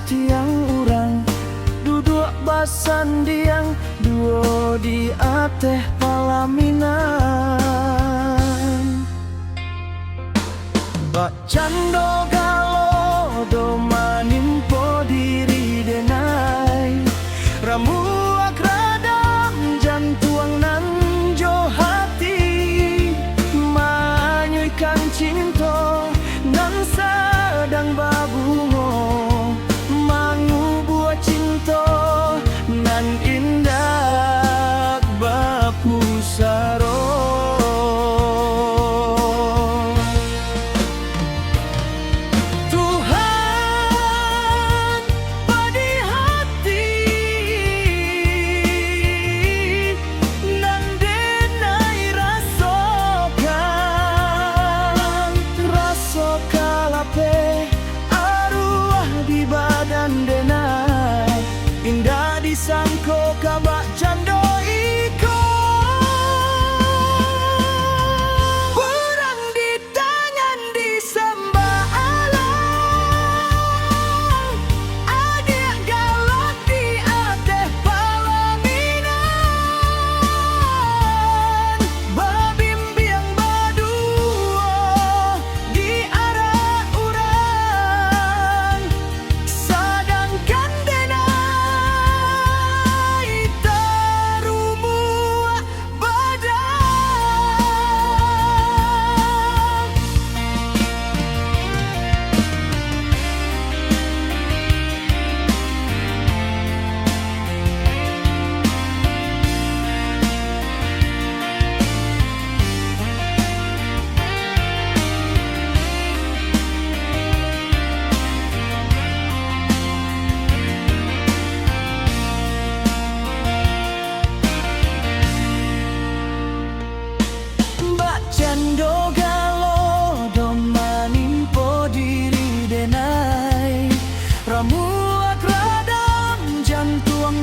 tiang urang duduk basandiang duo di ateh palaminan. Bak cando galo do manimpo diri denai ramu akradam jantuang nan jo hati manyuikan cinta nan sedang babungo mangu buah cinta nan indah bapusaro. Indah disangko kabak cando iko Burang di tangan disembah alam Adik galak di ateh palaminan Babimbiang badua di arah urang Sadangkan cando galo do manimpo diri denai ramu akradam jantuang